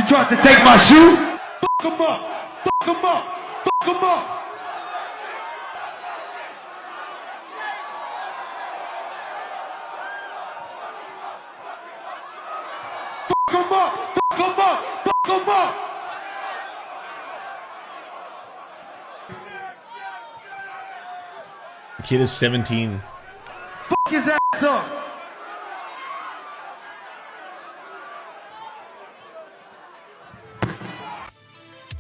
Tried to take my shoe. Fuck him up. Fuck him up. Fuck him up. Fuck him up. Fuck him up. Fuck him up. The kid is 17. Fuck his ass up.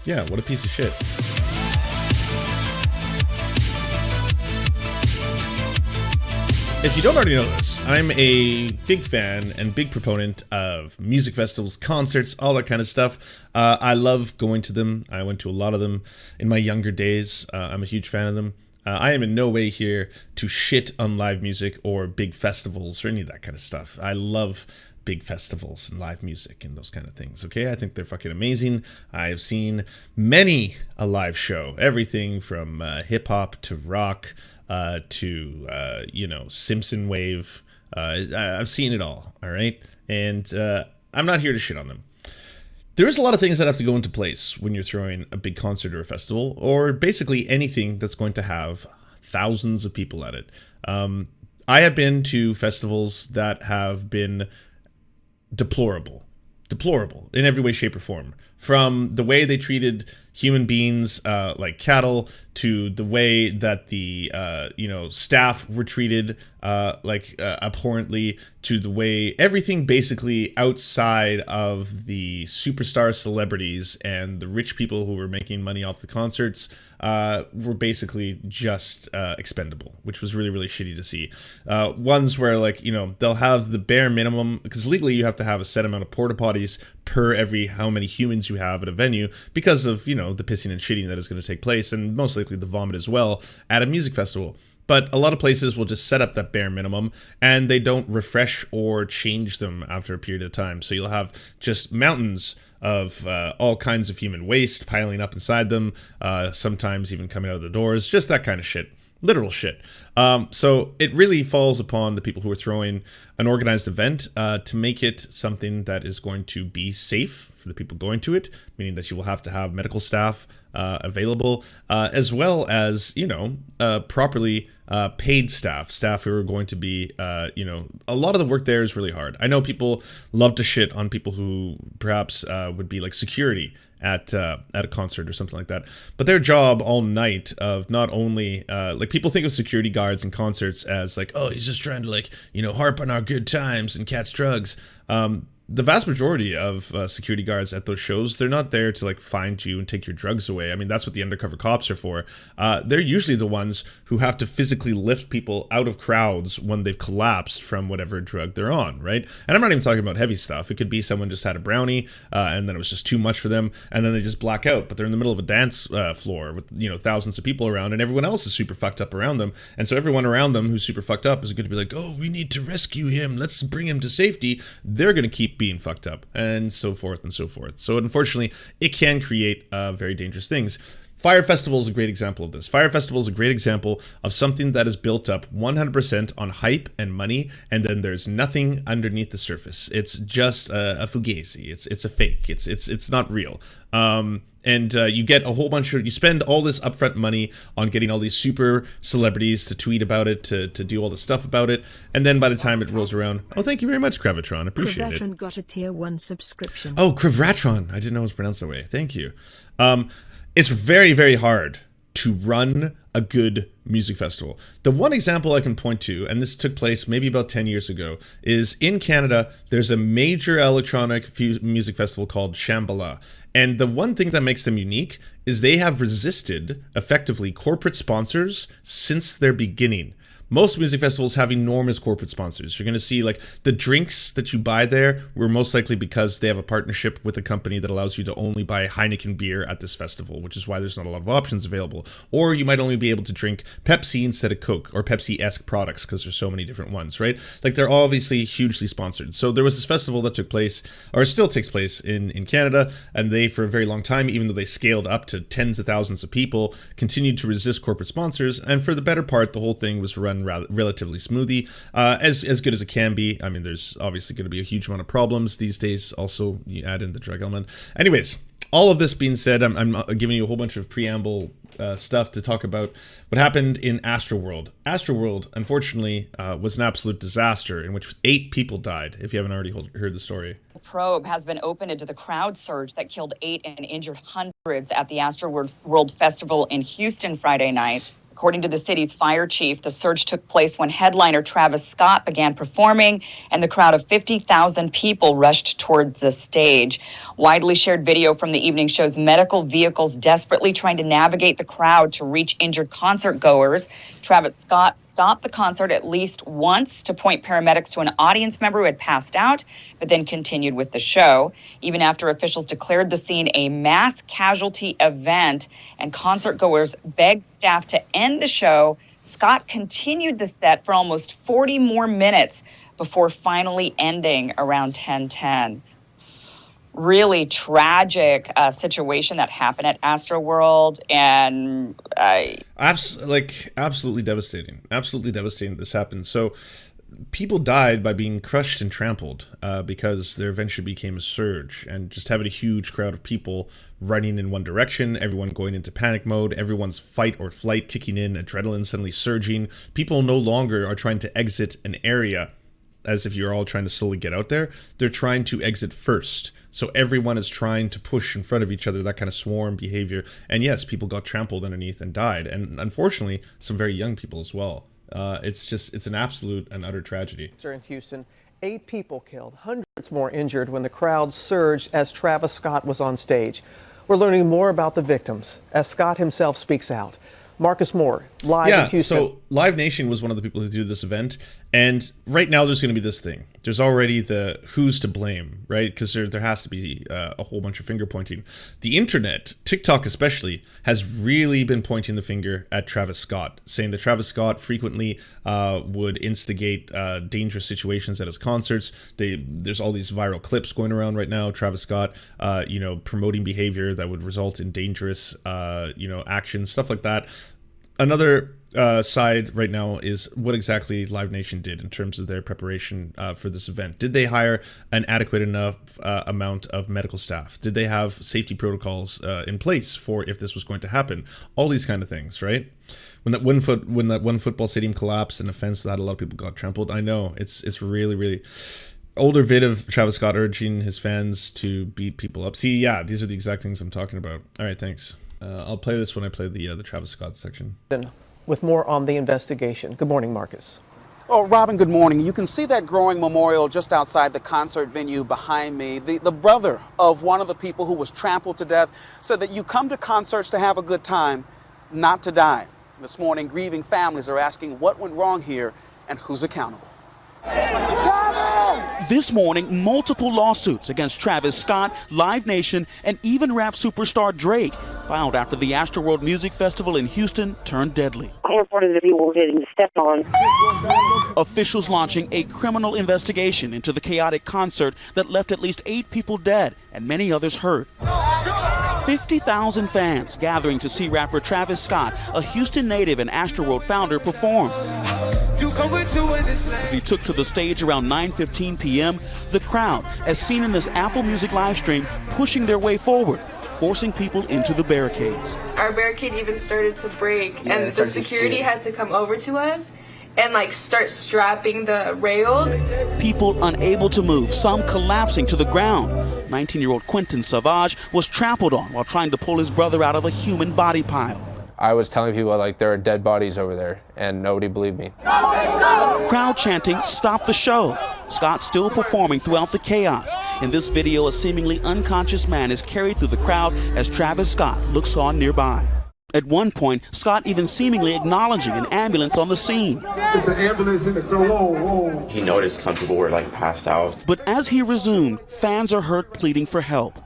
Yeah, what a piece of shit. If you don't already know this, I'm a big fan and big proponent of music festivals, concerts, all that kind of stuff. I love going to them. I went to a lot of them in my younger days. I'm a huge fan of them. I am in no way here to shit on live music or big festivals or any of that kind of stuff. I love big festivals and live music and those kind of things, okay? I think they're fucking amazing. I have seen many a live show, everything from hip-hop to rock to, you know, Simpson wave. I've seen it all right? And I'm not here to shit on them. There is a lot of things that have to go into place when you're throwing a big concert or a festival, or basically anything that's going to have thousands of people at it. I have been to festivals that have been deplorable in every way, shape, or form. From the way they treated human beings like cattle, to the way that the staff were treated abhorrently, to the way everything basically outside of the superstar celebrities and the rich people who were making money off the concerts were basically just expendable, which was really, really shitty to see. Ones where, like, you know, they'll have the bare minimum, because legally you have to have a set amount of porta potties per every how many humans you have at a venue, because of, you know, the pissing and shitting that is going to take place, and most likely the vomit as well at a music festival. But a lot of places will just set up that bare minimum, and they don't refresh or change them after a period of time. So you'll have just mountains of all kinds of human waste piling up inside them, sometimes even coming out of the doors, just that kind of shit. Literal shit. So it really falls upon the people who are throwing an organized event to make it something that is going to be safe for the people going to it, meaning that you will have to have medical staff available, as well as, you know, properly paid staff who are going to be, you know, a lot of the work there is really hard. I know people love to shit on people who perhaps would be like security at a concert or something like that, but their job all night of not only like, people think of security guards in concerts as like, oh, he's just trying to, like, you know, harp on our good times and catch drugs. The vast majority of security guards at those shows, they're not there to, like, find you and take your drugs away. I mean, that's what the undercover cops are for. They're usually the ones who have to physically lift people out of crowds when they've collapsed from whatever drug they're on, right? And I'm not even talking about heavy stuff. It could be someone just had a brownie and then it was just too much for them, and then they just black out, but they're in the middle of a dance floor with, you know, thousands of people around, and everyone else is super fucked up around them. And so everyone around them who's super fucked up is going to be like, oh, we need to rescue him. Let's bring him to safety. They're going to keep being fucked up, and so forth and so forth. So unfortunately, it can create very dangerous things. Fire Festival is a great example of this. Fire Festival is a great example of something that is built up 100% on hype and money, and then there's nothing underneath the surface. It's just a fugazi. It's a fake. It's not real. And you get a whole bunch of, you spend all this upfront money on getting all these super celebrities to tweet about it, to do all the stuff about it, and then by the time it rolls around, oh, thank you very much, Kravatron, appreciate it. Kravatron got a tier 1 subscription. Oh, Kravatron, I didn't know it was pronounced that way. Thank you. It's very, very hard to run a good music festival. The one example I can point to, and this took place maybe about 10 years ago, is in Canada, there's a major electronic music festival called Shambhala. And the one thing that makes them unique is they have resisted, effectively, corporate sponsors since their beginning. Most music festivals have enormous corporate sponsors. You're going to see, like, the drinks that you buy there were most likely because they have a partnership with a company that allows you to only buy Heineken beer at this festival, which is why there's not a lot of options available. Or you might only be able to drink Pepsi instead of Coke, or Pepsi-esque products, because there's so many different ones, right? Like, they're obviously hugely sponsored. So there was this festival that took place, or still takes place in Canada, and they, for a very long time, even though they scaled up to tens of thousands of people, continued to resist corporate sponsors, and for the better part, the whole thing was run run relatively smoothly, as good as it can be. I mean, there's obviously going to be a huge amount of problems these days. Also, you add in the drug element. Anyways, all of this being said, I'm giving you a whole bunch of preamble stuff to talk about what happened in Astroworld. Astroworld, unfortunately, was an absolute disaster in which 8 people died, if you haven't already heard the story. A probe has been opened into the crowd surge that killed 8 and injured hundreds at the Astroworld Festival in Houston Friday night. According to the city's fire chief, the surge took place when headliner Travis Scott began performing, and the crowd of 50,000 people rushed towards the stage. Widely shared video from the evening shows medical vehicles desperately trying to navigate the crowd to reach injured concert goers. Travis Scott stopped the concert at least once to point paramedics to an audience member who had passed out, but then continued with the show. Even after officials declared the scene a mass casualty event and concert goers begged staff to end the show, Scott continued the set for almost 40 more minutes before finally ending around 10:10. Really tragic situation that happened at Astroworld, and absolutely devastating. Absolutely devastating this happened. So people died by being crushed and trampled because there eventually became a surge, and just having a huge crowd of people running in one direction, everyone going into panic mode, everyone's fight or flight kicking in, adrenaline suddenly surging. People no longer are trying to exit an area as if you're all trying to slowly get out there. They're trying to exit first. So everyone is trying to push in front of each other, that kind of swarm behavior. And yes, people got trampled underneath and died. And unfortunately, some very young people as well. It's an absolute and utter tragedy. In Houston, 8 people killed, hundreds more injured when the crowd surged as Travis Scott was on stage. We're learning more about the victims as Scott himself speaks out. Marcus Moore, live in Houston. So Live Nation was one of the people who did this event, and right now there's going to be this thing. There's already the who's to blame, right? Because there has to be a whole bunch of finger pointing. The internet, TikTok especially, has really been pointing the finger at Travis Scott, saying that Travis Scott frequently would instigate dangerous situations at his concerts. There's all these viral clips going around right now. Travis Scott, promoting behavior that would result in dangerous, actions, stuff like that. Another side right now is what exactly Live Nation did in terms of their preparation for this event. Did they hire an adequate enough amount of medical staff? Did they have safety protocols in place for if this was going to happen? All these kind of things, right? When that one football stadium collapsed and a fence that a lot of people got trampled, I know it's really, really older vid of Travis Scott urging his fans to beat people up. See, yeah, these are the exact things I'm talking about. All right, thanks. I'll play this when I play the Travis Scott section. With more on the investigation. Good morning, Marcus. Oh, Robin, good morning. You can see that growing memorial just outside the concert venue behind me. The brother of one of the people who was trampled to death said that you come to concerts to have a good time, not to die. This morning, grieving families are asking what went wrong here and who's accountable. This morning, multiple lawsuits against Travis Scott, Live Nation, and even rap superstar Drake filed after the Astroworld Music Festival in Houston turned deadly. All part of the people were getting stepped on. Officials launching a criminal investigation into the chaotic concert that left at least 8 people dead and many others hurt. 50,000 fans gathering to see rapper Travis Scott, a Houston native and Astroworld founder, perform. As he took to the stage around 9:15 p.m., the crowd, as seen in this Apple Music live stream, pushing their way forward, forcing people into the barricades. Our barricade even started to break, and the security had to come over to us and start strapping the rails. People unable to move, some collapsing to the ground. 19-year-old Quentin Savage was trampled on while trying to pull his brother out of a human body pile. I was telling people there are dead bodies over there, and nobody believed me. Crowd chanting, "Stop the show." Scott still performing throughout the chaos. In this video, a seemingly unconscious man is carried through the crowd as Travis Scott looks on nearby. At one point, Scott even seemingly acknowledging an ambulance on the scene. It's an ambulance in the whoa. He noticed some people were passed out. But as he resumed, fans are heard pleading for help.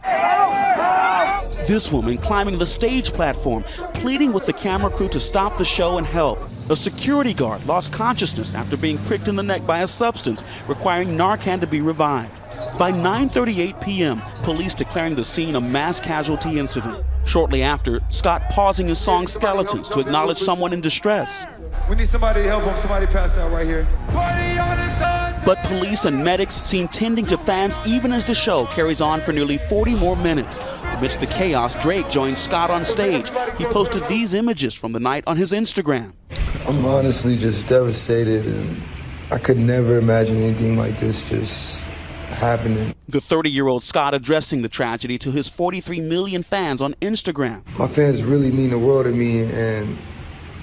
This woman climbing the stage platform, pleading with the camera crew to stop the show and help. A security guard lost consciousness after being pricked in the neck by a substance requiring Narcan to be revived. By 9:38 p.m., police declaring the scene a mass casualty incident. Shortly after, Scott pausing his song Skeletons to acknowledge someone in distress. We need somebody to help him. Somebody passed out right here. 20 on his son! But police and medics seem tending to fans even as the show carries on for nearly 40 more minutes. Amidst the chaos, Drake joined Scott on stage. He posted these images from the night on his Instagram. I'm honestly just devastated, and I could never imagine anything like this just happening. The 30-year-old Scott addressing the tragedy to his 43 million fans on Instagram. My fans really mean the world to me, and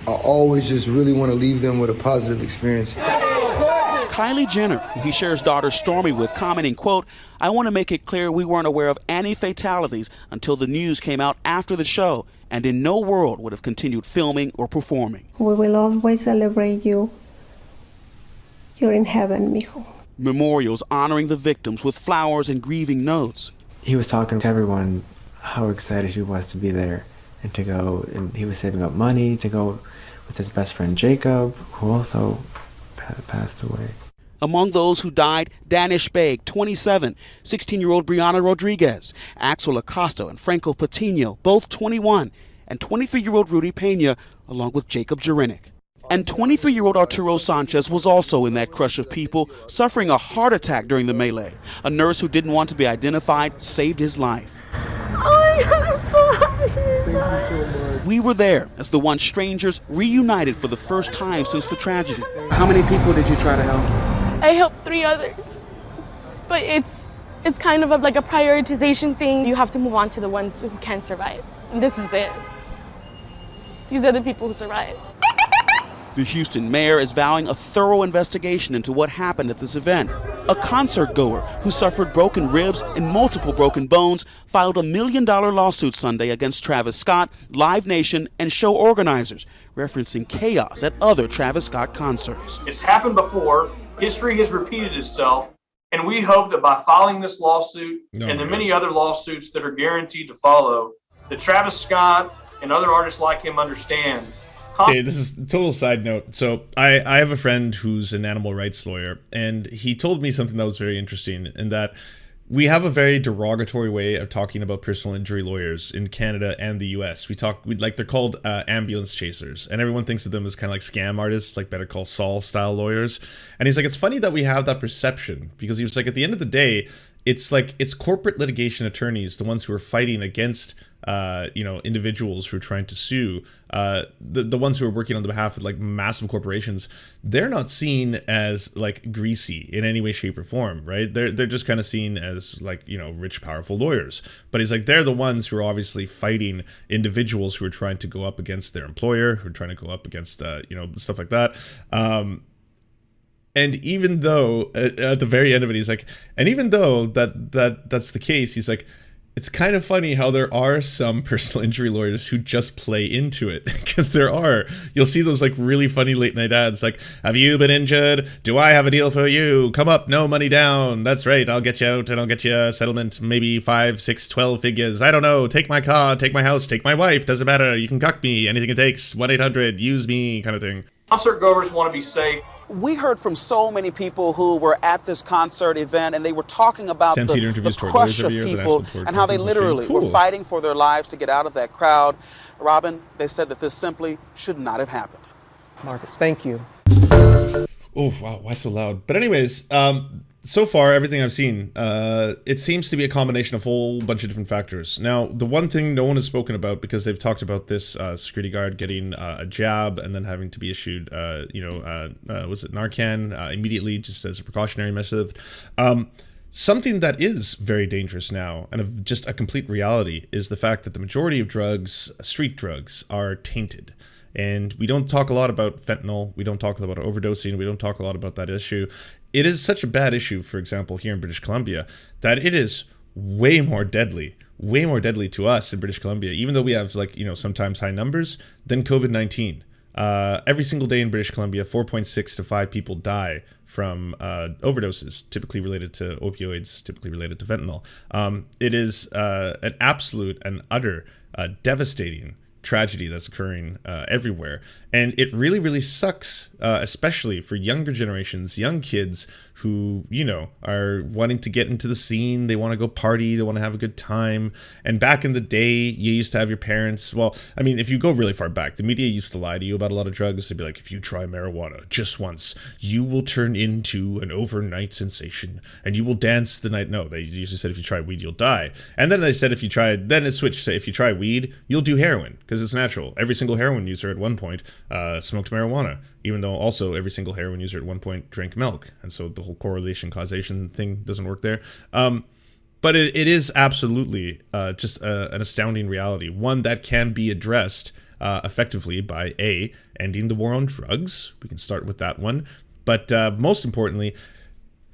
I always just really want to leave them with a positive experience. Kylie Jenner, who he shares daughter Stormy with, commenting, quote, "I want to make it clear we weren't aware of any fatalities until the news came out after the show, and in no world would have continued filming or performing." We will always celebrate you. You're in heaven, mijo. Memorials honoring the victims with flowers and grieving notes. He was talking to everyone how excited he was to be there and to go, and he was saving up money to go with his best friend Jacob, who also passed away. Among those who died, Danish Beg, 27, 16-year-old Brianna Rodriguez, Axel Acosta and Franco Patino, both 21, and 23-year-old Rudy Pena, along with Jacob Jurinic. And 23-year-old Arturo Sanchez was also in that crush of people, suffering a heart attack during the melee. A nurse who didn't want to be identified saved his life. Oh my God, I'm so happy. We were there as the once strangers reunited for the first time since the tragedy. How many people did you try to help? I helped 3 others, but it's kind of like a prioritization thing. You have to move on to the ones who can survive. And this is it. These are the people who survived. The Houston mayor is vowing a thorough investigation into what happened at this event. A concert goer who suffered broken ribs and multiple broken bones filed a $1 million lawsuit Sunday against Travis Scott, Live Nation, and show organizers, referencing chaos at other Travis Scott concerts. It's happened before, history has repeated itself, and we hope that by filing this lawsuit and the many other lawsuits that are guaranteed to follow, that Travis Scott and other artists like him understand. Okay, this is a total side note. So I have a friend who's an animal rights lawyer, and he told me something that was very interesting, in that we have a very derogatory way of talking about personal injury lawyers in Canada and the US. They're called ambulance chasers, and everyone thinks of them as kind of like scam artists, like Better Call Saul style lawyers. And he's like, it's funny that we have that perception, because he was like, at the end of the day, it's corporate litigation attorneys, the ones who are fighting against individuals who are trying to sue, the ones who are working on the behalf of like massive corporations. They're not seen as like greasy in any way, shape, or form, right? They're just kind of seen as like, rich, powerful lawyers. But he's like, they're the ones who are obviously fighting individuals who are trying to go up against their employer, who are trying to go up against stuff like that. And even though at the very end of it, he's like, and even though that's the case, he's like, it's kind of funny how there are some personal injury lawyers who just play into it, because you'll see those like really funny late night ads like, have you been injured? Do I have a deal for you? Come up, no money down. That's right. I'll get you out and I'll get you a settlement, maybe 5, 6, 12 figures. I don't know. Take my car, take my house, take my wife. Doesn't matter. You can cuck me. Anything it takes. 1-800, use me, kind of thing. Concert goers want to be safe. We heard from so many people who were at this concert event, and they were talking about the crush of people and how they literally were fighting for their lives to get out of that crowd. Robin, they said that this simply should not have happened. Marcus, thank you. Oh, wow, why so loud? But anyways, so far, everything I've seen, it seems to be a combination of a whole bunch of different factors. Now, the one thing no one has spoken about, because they've talked about this security guard getting a jab and then having to be issued, was it Narcan immediately, just as a precautionary measure. Something that is very dangerous now, and just a complete reality, is the fact that the majority of drugs, street drugs, are tainted. And we don't talk a lot about fentanyl, we don't talk a lot about overdosing, we don't talk a lot about that issue. It is such a bad issue, for example, here in British Columbia, that it is way more deadly to us in British Columbia, even though we have sometimes high numbers, than COVID-19. Every single day in British Columbia, 4.6 to 5 people die from overdoses, typically related to opioids, typically related to fentanyl. It is an absolute and utter devastating tragedy that's occurring everywhere. And it really, really sucks, especially for younger generations, young kids who, you know, are wanting to get into the scene. They want to go party. They want to have a good time. And back in the day, you used to have your parents. Well, I mean, if you go really far back, the media used to lie to you about a lot of drugs. They'd be like, if you try marijuana just once, you will turn into an overnight sensation and you will dance the night. No, they usually said if you try weed, you'll die. And then they said then it switched to if you try weed, you'll do heroin because it's natural. Every single heroin user at one point smoked marijuana, even though also every single heroin user at one point drank milk. And so the whole correlation causation thing doesn't work there. But it is absolutely just an astounding reality, one that can be addressed effectively by ending the war on drugs. We can start with that one. But most importantly,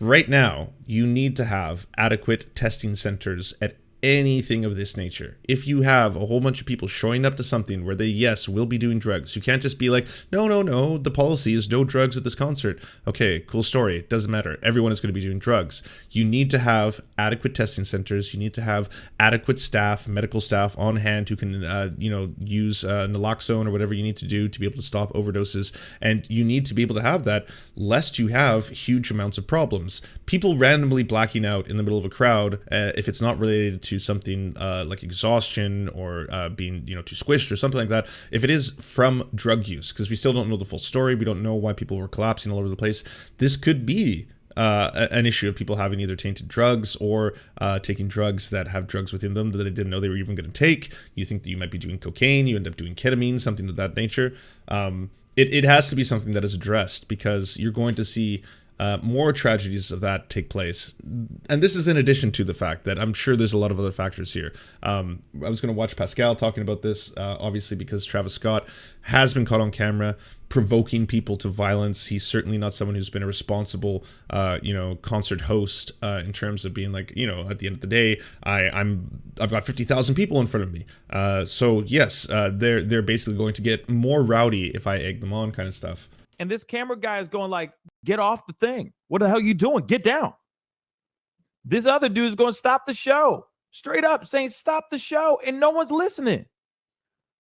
right now, you need to have adequate testing centers at anything of this nature. If you have a whole bunch of people showing up to something where they, yes, will be doing drugs, you can't just be like, no, the policy is no drugs at this concert. Okay, cool story. It doesn't matter. Everyone is going to be doing drugs. You need to have adequate testing centers. You need to have adequate staff, medical staff on hand who can, use naloxone or whatever you need to do to be able to stop overdoses. And you need to be able to have that lest you have huge amounts of problems. People randomly blacking out in the middle of a crowd, if it's not related to something like exhaustion or being too squished or something like that, if it is from drug use, because we still don't know the full story, we don't know why people were collapsing all over the place, this could be an issue of people having either tainted drugs or taking drugs that have drugs within them that they didn't know they were even going to take. You think that you might be doing cocaine, you end up doing ketamine, something of that nature. It has to be something that is addressed, because you're going to see more tragedies of that take place. And this is in addition to the fact that I'm sure there's a lot of other factors here. I was going to watch Pascal talking about this, obviously, because Travis Scott has been caught on camera provoking people to violence. He's certainly not someone who's been a responsible, concert host in terms of being like, at the end of the day, I've got 50,000 people in front of me. So yes, they're basically going to get more rowdy if I egg them on, kind of stuff. And this camera guy is going like, get off the thing. What the hell are you doing? Get down. This other dude is going to stop the show. Straight up saying stop the show, and no one's listening.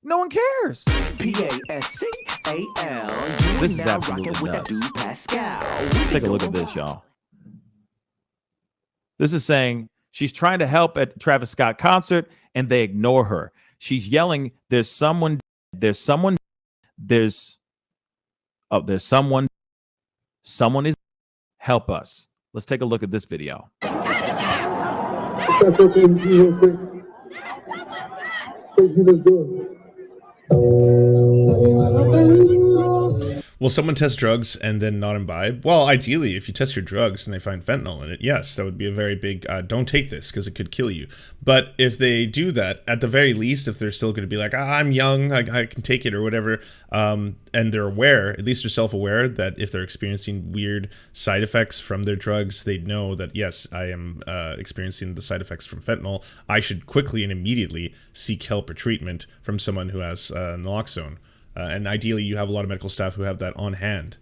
No one cares. Pascal. This is absolutely nuts. Take a look at this, y'all. This is saying she's trying to help at Travis Scott concert, and they ignore her. She's yelling, there's someone, someone is, help us. Let's take a look at this video. That's okay with you real quick. Please be this door. Will someone test drugs and then not imbibe? Well, ideally, if you test your drugs and they find fentanyl in it, yes, that would be a very big, don't take this because it could kill you. But if they do that, at the very least, if they're still going to be like, I'm young, I can take it or whatever, and they're aware, at least they're self-aware that if they're experiencing weird side effects from their drugs, they know that, yes, I am experiencing the side effects from fentanyl. I should quickly and immediately seek help or treatment from someone who has naloxone. And ideally, you have a lot of medical staff who have that on hand.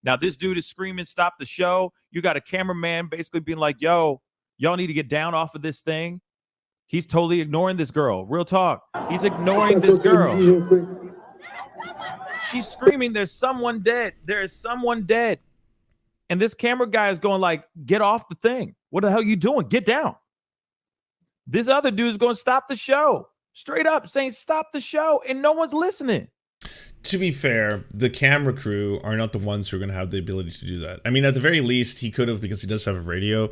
Now, this dude is screaming, stop the show. You got a cameraman basically being like, yo, y'all need to get down off of this thing. He's totally ignoring this girl. Real talk. He's ignoring this girl. She's screaming, there's someone dead. There is someone dead. And this camera guy is going like, get off the thing. What the hell are you doing? Get down. This other dude is going to stop the show. Straight up saying stop the show, and no one's listening. To be fair, the camera crew are not the ones who are going to have the ability to do that. I mean, at the very least, he could have, because he does have a radio,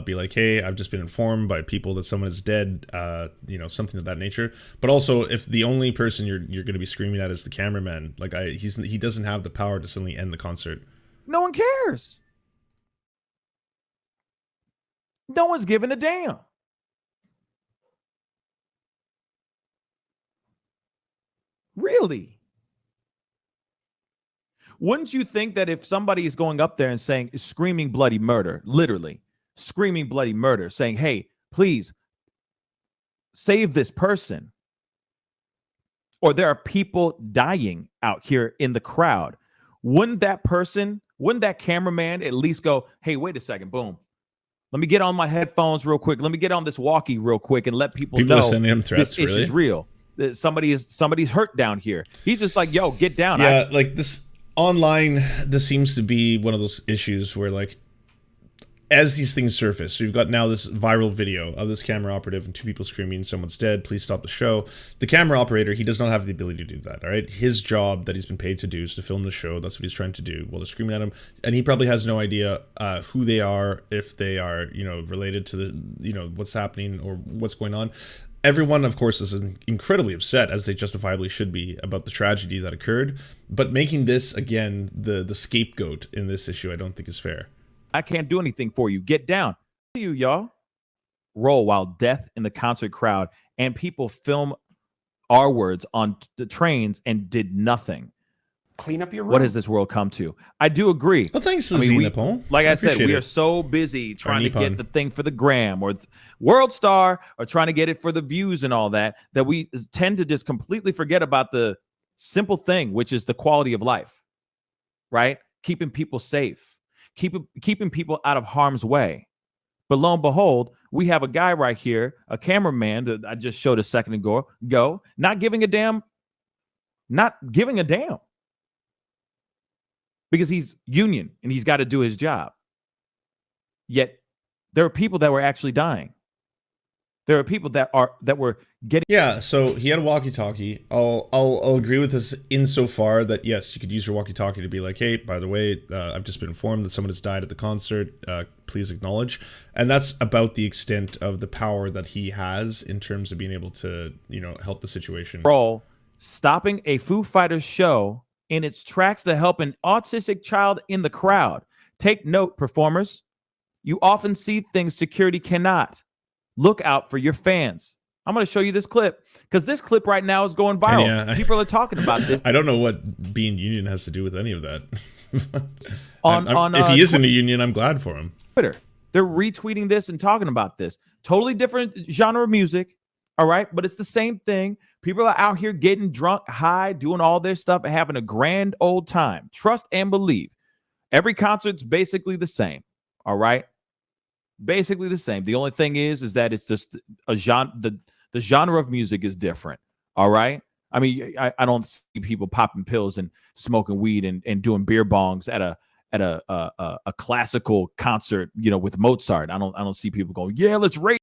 be like, hey, I've just been informed by people that someone is dead, something of that nature. But also, if the only person you're going to be screaming at is the cameraman, like he doesn't have the power to suddenly end the concert. No one cares. No one's giving a damn. Really? Wouldn't you think that if somebody is going up there and saying, screaming bloody murder, literally screaming bloody murder, saying, hey, please save this person, or there are people dying out here in the crowd, wouldn't that person wouldn't that cameraman at least go, hey, wait a second, boom. Let me get on my headphones real quick. Let me get on this walkie real quick and let people know are sending him threats, this issue's real. That somebody's hurt down here. He's just like, yo, get down. Yeah, like this online, this seems to be one of those issues where, like, as these things surface, so you've got now this viral video of this camera operative and two people screaming, someone's dead, please stop the show. The camera operator, he does not have the ability to do that, all right? His job that he's been paid to do is to film the show. That's what he's trying to do while they're screaming at him. And he probably has no idea who they are, if they are, you know, related to the, you know, what's happening or what's going on. Everyone, of course, is incredibly upset, as they justifiably should be, about the tragedy that occurred. But making this, again, the scapegoat in this issue, I don't think is fair. I can't do anything for you. Get down. You, y'all. Roll while death in the concert crowd and people film our words on the trains and did nothing. Clean up your room. What has this world come to? I do agree. Well, thanks to the Xenopol. Like I said, we are so busy trying to get the thing for the gram or World Star or trying to get it for the views and all that, that we tend to just completely forget about the simple thing, which is the quality of life, right? Keeping people safe. Keeping people out of harm's way. But lo and behold, we have a guy right here, a cameraman that I just showed a second ago, not giving a damn. Because he's union and he's got to do his job. Yet there are people that were actually dying. There are people that were getting. Yeah, so he had a walkie-talkie. I'll agree with this insofar that yes, you could use your walkie-talkie to be like, hey, by the way, I've just been informed that someone has died at the concert. Please acknowledge. And that's about the extent of the power that he has in terms of being able to, you know, help the situation. Stopping a Foo Fighters show in its tracks to help an autistic child in the crowd. Take note, performers. You often see things security cannot. Look out for your fans. I'm going to show you this clip because this clip right now is going viral. Yeah, People are talking about this. I don't know what being union has to do with any of that. If he is in a union, I'm glad for him. Twitter, they're retweeting this and talking about this. Totally different genre of music, all right? But it's the same thing. People are out here getting drunk, high, doing all their stuff and having a grand old time. Trust and believe. Every concert's basically the same, all right? Basically the same. The only thing is that it's just a genre. The genre of music is different. All right. I mean, I don't see people popping pills and smoking weed and doing beer bongs at a classical concert, you know, with Mozart. I don't see people going, yeah, let's rate.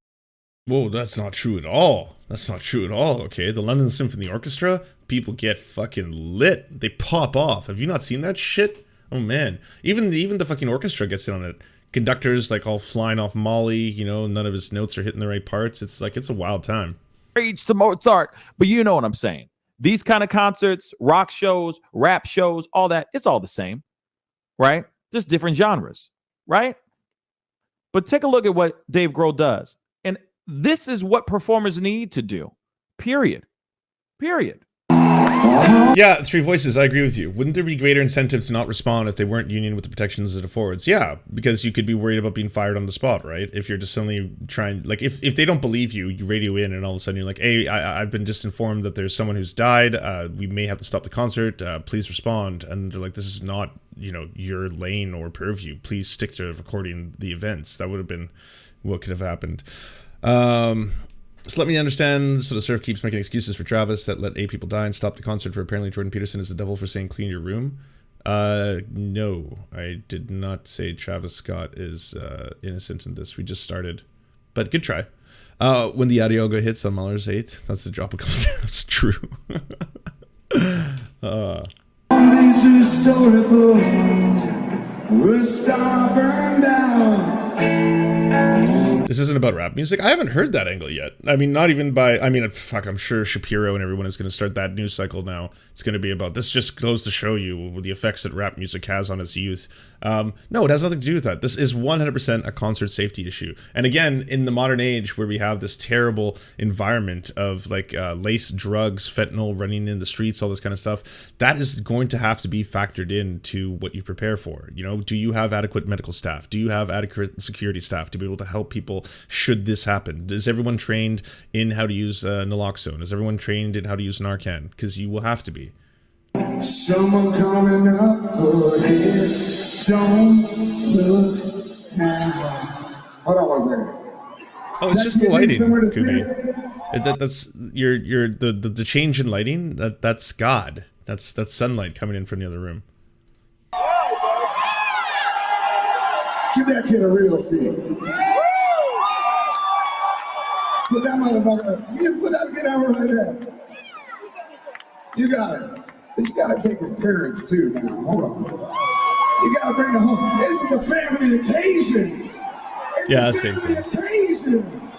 Whoa, that's not true at all. That's not true at all. Okay, the London Symphony Orchestra, people get fucking lit. They pop off. Have you not seen that shit? Oh man, even the fucking orchestra gets in on it. Conductor's like all flying off Molly, you know, none of his notes are hitting the right parts. It's like, it's a wild time. Rage to Mozart, but you know what I'm saying. These kind of concerts, rock shows, rap shows, all that, it's all the same, right? Just different genres, right? But take a look at what Dave Grohl does. And this is what performers need to do, period. Yeah, Three Voices, I agree with you. Wouldn't there be greater incentive to not respond if they weren't union with the protections it affords? Yeah, because you could be worried about being fired on the spot, right? If you're just suddenly trying, like, if they don't believe you, you radio in and all of a sudden you're like, hey, I've been just informed that there's someone who's died. We may have to stop the concert. Please respond. And they're like, this is not, you know, your lane or purview. Please stick to recording the events. That would have been what could have happened. So let me understand. So the Serf keeps making excuses for Travis that let 8 people die and stop the concert for apparently Jordan Peterson is the devil for saying clean your room. No, I did not say Travis Scott is innocent in this. We just started, but good try. When the Adiago hits on Mahler's 8th, that's the drop a couple times. True. These historical star burned down. This isn't about rap music. I haven't heard that angle yet. I mean, not even by, I mean, fuck, I'm sure Shapiro and everyone is going to start that news cycle now. It's going to be about, this just goes to show you the effects that rap music has on its youth. No, it has nothing to do with that. This is 100% a concert safety issue. And again, in the modern age where we have this terrible environment of like laced drugs, fentanyl running in the streets, all this kind of stuff, that is going to have to be factored into what you prepare for. You know, do you have adequate medical staff? Do you have adequate security staff to be able to help people should this happen? Is everyone trained in how to use naloxone? Is everyone trained in how to use Narcan? Because you will have to be. Someone coming up for here. Don't look now. Hold on 1 second. Oh, it's just the lighting, Kumi. That's the change in lighting. That's God. That's sunlight coming in from the other room. Give that kid a real seat. Put that motherfucker. You put that kid over right there. You gotta take his parents too now. Hold on. You gotta bring them home. This is a family occasion. Yeah, same thing. Occasion.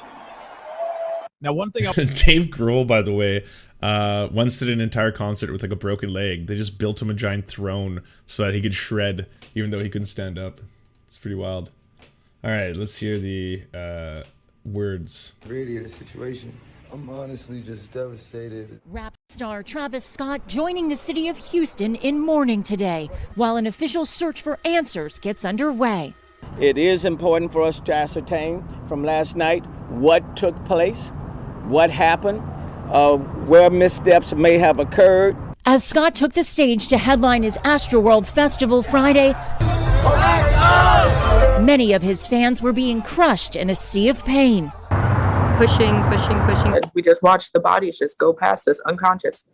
Now, one thing Dave Grohl, by the way, once did an entire concert with like a broken leg. They just built him a giant throne so that he could shred, even though he couldn't stand up. It's pretty wild. All right, let's hear the words. Radiator situation. I'm honestly just devastated. Rap star Travis Scott joining the city of Houston in mourning today, while an official search for answers gets underway. It is important for us to ascertain from last night what took place, what happened, where missteps may have occurred. As Scott took the stage to headline his Astroworld Festival Friday, many of his fans were being crushed in a sea of pain. Pushing. We just watched the bodies just go past us unconscious.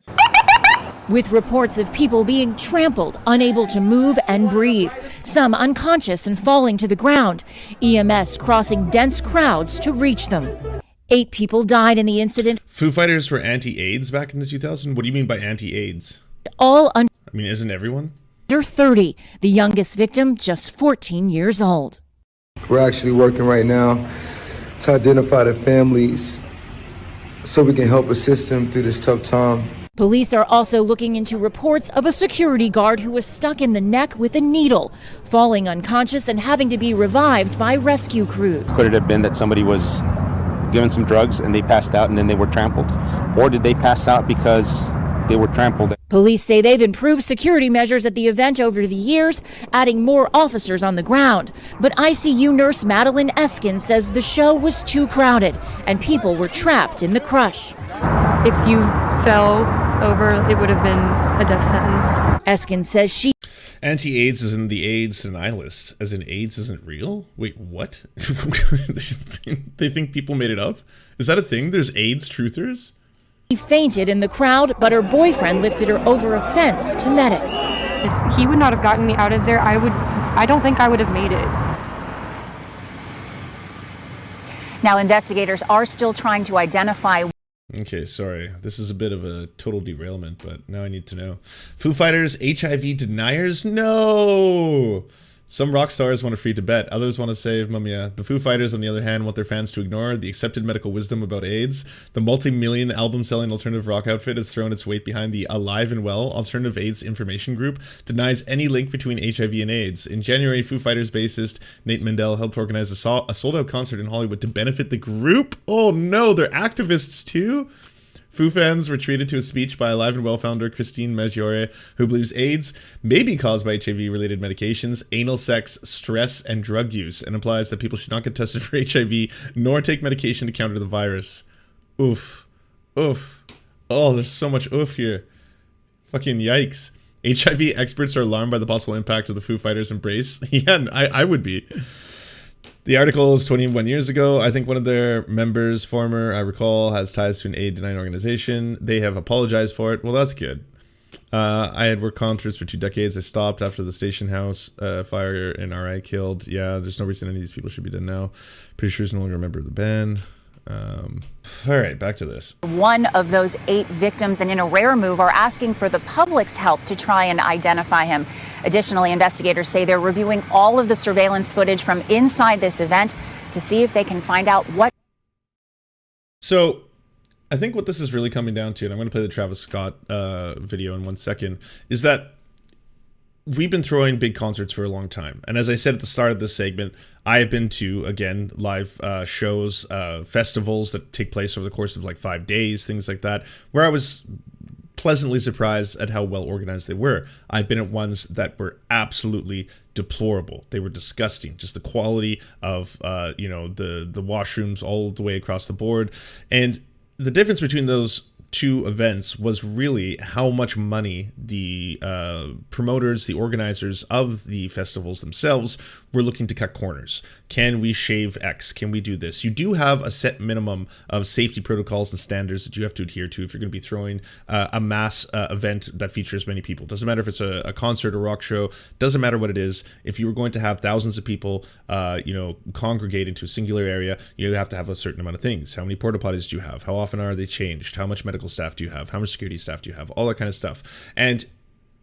With reports of people being trampled, unable to move and breathe, some unconscious and falling to the ground, EMS crossing dense crowds to reach them. 8 people died in the incident. Foo Fighters were anti-AIDS back in the 2000s? What do you mean by anti-AIDS? All under I mean, isn't everyone? 30, the youngest victim just 14 years old. We're actually working right now to identify the families so we can help assist them through this tough time. Police are also looking into reports of a security guard who was stuck in the neck with a needle, falling unconscious and having to be revived by rescue crews. Could it have been that somebody was given some drugs and they passed out and then they were trampled? Or did they pass out because they were trampled? Police say they've improved security measures at the event over the years, adding more officers on the ground. But ICU nurse Madeline Eskin says the show was too crowded and people were trapped in the crush. If you fell over, it would have been a death sentence. Eskin says she... Anti-AIDS is in the AIDS denialists, as in AIDS isn't real? Wait, what? They think people made it up? Is that a thing? There's AIDS truthers? She fainted in the crowd, but her boyfriend lifted her over a fence to medics. If he would not have gotten me out of there, I don't think I would have made it. Now, investigators are still trying to identify. Okay, sorry. This is a bit of a total derailment, but now I need to know. Foo Fighters, HIV deniers? No! Some rock stars want a free Tibet, others want to save Mumia. The Foo Fighters, on the other hand, want their fans to ignore the accepted medical wisdom about AIDS. The multi-million album-selling alternative rock outfit has thrown its weight behind the Alive and Well alternative AIDS information group, denies any link between HIV and AIDS. In January, Foo Fighters bassist Nate Mendel helped organize a sold-out concert in Hollywood to benefit the group. Oh no, they're activists too? Foo fans were treated to a speech by Alive and Well founder Christine Maggiore, who believes AIDS may be caused by HIV-related medications, anal sex, stress, and drug use, and implies that people should not get tested for HIV, nor take medication to counter the virus. Oof. Oof. Oh, there's so much oof here. Fucking yikes. HIV experts are alarmed by the possible impact of the Foo Fighters embrace. Yeah, I would be. The article is 21 years ago. I think one of their members, former, I recall, has ties to an aid-denying organization. They have apologized for it. Well, that's good. I had worked concerts for 2 decades. I stopped after the station house fire and RI killed. Yeah, there's no reason any of these people should be dead now. Pretty sure he's no longer a member of the band. All right, back to this. One of those 8 victims, and in a rare move, are asking for the public's help to try and identify him. Additionally, investigators say they're reviewing all of the surveillance footage from inside this event to see if they can find out what. So, I think what this is really coming down to, and I'm going to play the Travis Scott video in 1 second, is that we've been throwing big concerts for a long time. And as I said at the start of this segment, I have been to, again, live shows, festivals that take place over the course of like 5 days, things like that, where I was pleasantly surprised at how well organized they were. I've been at ones that were absolutely deplorable. They were disgusting. Just the quality of, the washrooms all the way across the board. And the difference between those two events was really how much money the promoters, the organizers of the festivals themselves were looking to cut corners. Can we shave X? Can we do this? You do have a set minimum of safety protocols and standards that you have to adhere to if you're going to be throwing a mass event that features many people. Doesn't matter if it's a concert or rock show, doesn't matter what it is. If you were going to have thousands of people, congregate into a singular area, you have to have a certain amount of things. How many porta potties do you have? How often are they changed? How much medical staff do you have? How much security staff do you have? All that kind of stuff. And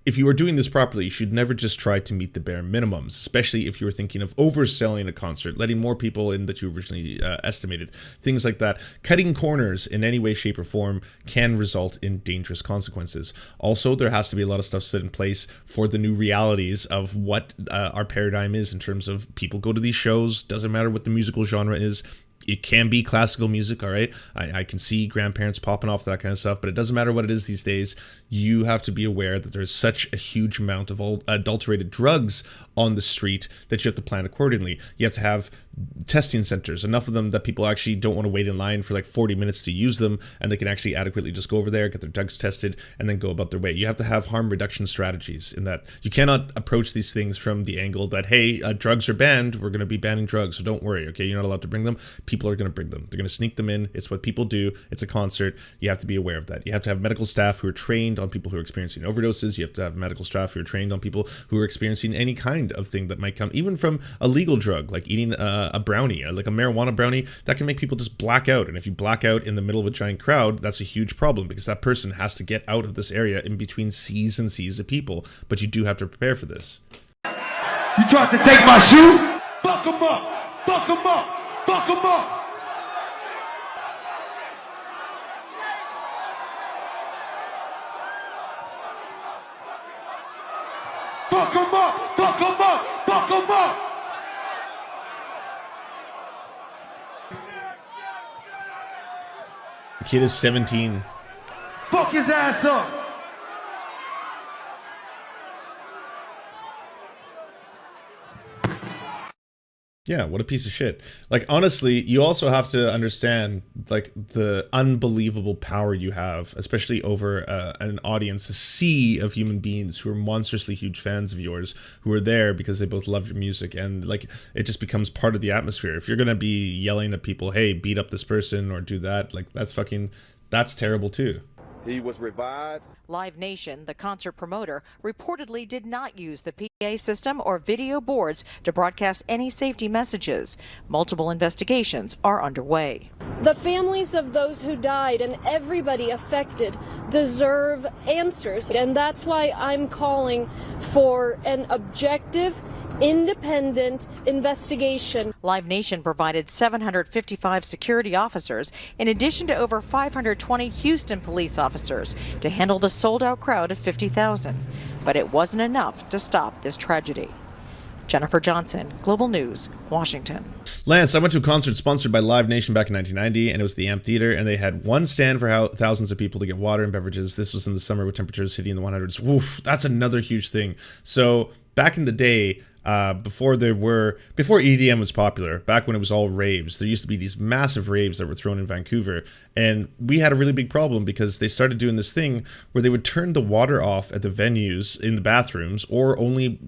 if you are doing this properly, you should never just try to meet the bare minimums, especially if you were thinking of overselling a concert, letting more people in that you originally estimated, things like that. Cutting corners in any way, shape, or form can result in dangerous consequences. Also, there has to be a lot of stuff set in place for the new realities of what our paradigm is in terms of people go to these shows, doesn't matter what the musical genre is. It can be classical music, all right? I can see grandparents popping off that kind of stuff, but it doesn't matter what it is these days. You have to be aware that there's such a huge amount of adulterated drugs on the street that you have to plan accordingly. You have to have testing centers, enough of them that people actually don't want to wait in line for like 40 minutes to use them, and they can actually adequately just go over there, get their drugs tested, and then go about their way. You have to have harm reduction strategies in that you cannot approach these things from the angle that, hey, drugs are banned, we're going to be banning drugs, so don't worry, okay? You're not allowed to bring them. People are going to bring them. They're going to sneak them in. It's what people do. It's a concert. You have to be aware of that. You have to have medical staff who are trained on people who are experiencing overdoses. You have to have medical staff who are trained on people who are experiencing any kind of thing that might come, even from a legal drug, like eating a brownie, like a marijuana brownie, that can make people just black out. And if you black out in the middle of a giant crowd, that's a huge problem because that person has to get out of this area in between seas and seas of people. But you do have to prepare for this. You tried to take my shoe? Buck 'em up! Buck 'em up! Buck 'em up! Buck 'em up! Buck 'em up! Buck 'em up! The kid is 17. Fuck his ass up! Yeah, what a piece of shit. Like, honestly, you also have to understand, like, the unbelievable power you have, especially over an audience, a sea of human beings who are monstrously huge fans of yours, who are there because they both love your music, and, like, it just becomes part of the atmosphere. If you're gonna be yelling at people, hey, beat up this person or do that, like, that's terrible too. He was revived. Live Nation, the concert promoter, reportedly did not use the PA system or video boards to broadcast any safety messages. Multiple investigations are underway. The families of those who died and everybody affected deserve answers, and that's why I'm calling for an objective, independent investigation. Live Nation provided 755 security officers in addition to over 520 Houston police officers to handle the sold-out crowd of 50,000. But it wasn't enough to stop this tragedy. Jennifer Johnson, Global News, Washington. Lance, I went to a concert sponsored by Live Nation back in 1990, and it was the Amphitheater, and they had one stand for thousands of people to get water and beverages. This was in the summer with temperatures hitting the 100s. Woof, that's another huge thing. So back in the day, before EDM was popular, back when it was all raves, there used to be these massive raves that were thrown in Vancouver, and we had a really big problem because they started doing this thing where they would turn the water off at the venues in the bathrooms, or only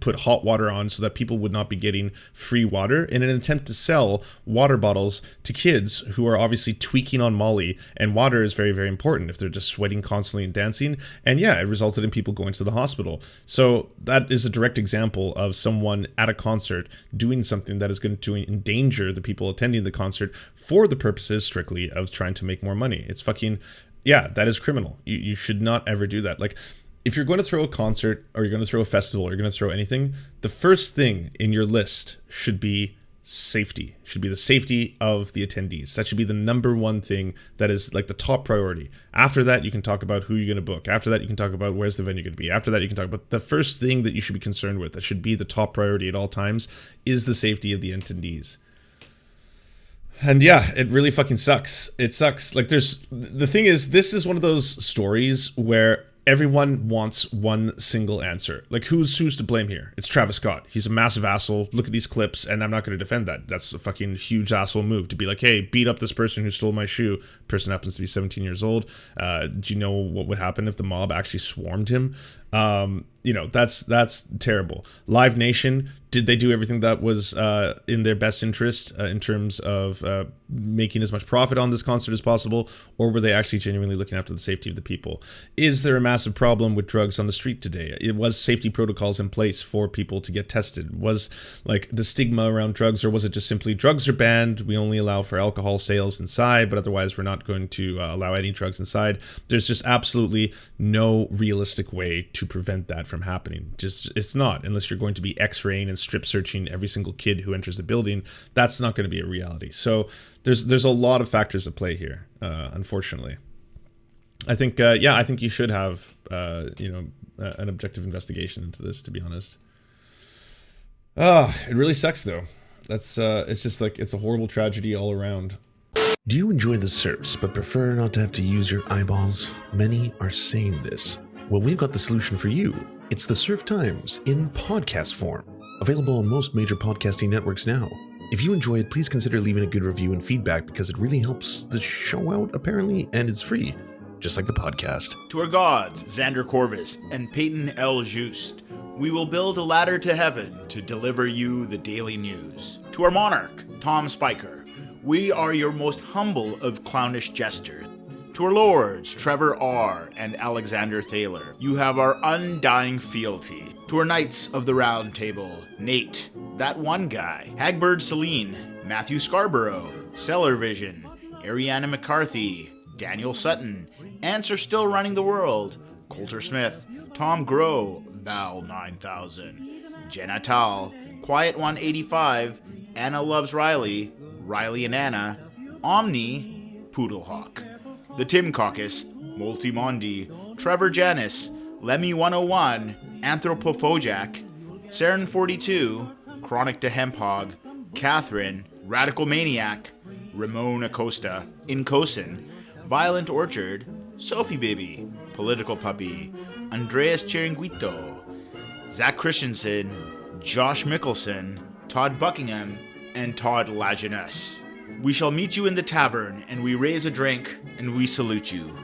put hot water on so that people would not be getting free water, in an attempt to sell water bottles to kids who are obviously tweaking on Molly, and water is very, very important if they're just sweating constantly and dancing, and yeah, it resulted in people going to the hospital. So that is a direct example of someone at a concert doing something that is going to endanger the people attending the concert for the purposes strictly of trying to make more money. It's fucking, yeah, that is criminal. You should not ever do that. Like, if you're going to throw a concert, or you're going to throw a festival, or you're going to throw anything, the first thing in your list should be safety. Should be the safety of the attendees. That should be the number one thing that is like the top priority. After that, you can talk about who you're going to book. After that, you can talk about where's the venue going to be. After that, you can talk about the first thing that you should be concerned with, that should be the top priority at all times, is the safety of the attendees. And yeah, it really fucking sucks. It sucks. Like, the thing is, this is one of those stories where everyone wants one single answer. Like, who's to blame here? It's Travis Scott. He's a massive asshole. Look at these clips, and I'm not going to defend that. That's a fucking huge asshole move to be like, hey, beat up this person who stole my shoe. Person happens to be 17 years old. Do you know what would happen if the mob actually swarmed him? That's terrible. Live Nation, did they do everything that was in their best interest in terms of making as much profit on this concert as possible, or were they actually genuinely looking after the safety of the people? Is there a massive problem with drugs on the street today? It was safety protocols in place for people to get tested. Was like the stigma around drugs, or was it just simply drugs are banned, we only allow for alcohol sales inside, but otherwise we're not going to allow any drugs inside? There's just absolutely no realistic way to prevent that from happening. It's not, unless you're going to be x-raying and strip searching every single kid who enters the building. That's not going to be a reality. So there's a lot of factors at play here, unfortunately. I think you should have an objective investigation into this, to be honest. It really sucks though. That's it's just like, it's a horrible tragedy all around. Do you enjoy the Serfs but prefer not to have to use your eyeballs? Many are saying this. Well, we've got the solution for you. It's the Serf Times in podcast form, available on most major podcasting networks now. If you enjoy it, please consider leaving a good review and feedback, because it really helps the show out, apparently, and it's free, just like the podcast. To our gods, Xander Corvus and Peyton L. Just, we will build a ladder to heaven to deliver you the daily news. To our monarch, Tom Spiker, we are your most humble of clownish jesters. To our lords, Trevor R. and Alexander Thaler, you have our undying fealty. To our knights of the round table, Nate, that one guy, Hagbird Celine, Matthew Scarborough, Stellar Vision, Ariana McCarthy, Daniel Sutton, Ants Are Still Running the World, Coulter Smith, Tom Groh, Val 9000, Jenna Tal, Quiet 185, Anna Loves Riley, Riley and Anna, Omni, Poodlehawk, The Tim Caucus, Multimondi, Trevor Janis, Lemmy 101, Anthropophojak, Saren 42, Chronic to Hemphog, Catherine, Radical Maniac, Ramon Acosta, Incosin, Violent Orchard, Sophie Baby, Political Puppy, Andreas Chiringuito, Zach Christensen, Josh Mickelson, Todd Buckingham, and Todd Lajeunesse. We shall meet you in the tavern, and we raise a drink, and we salute you.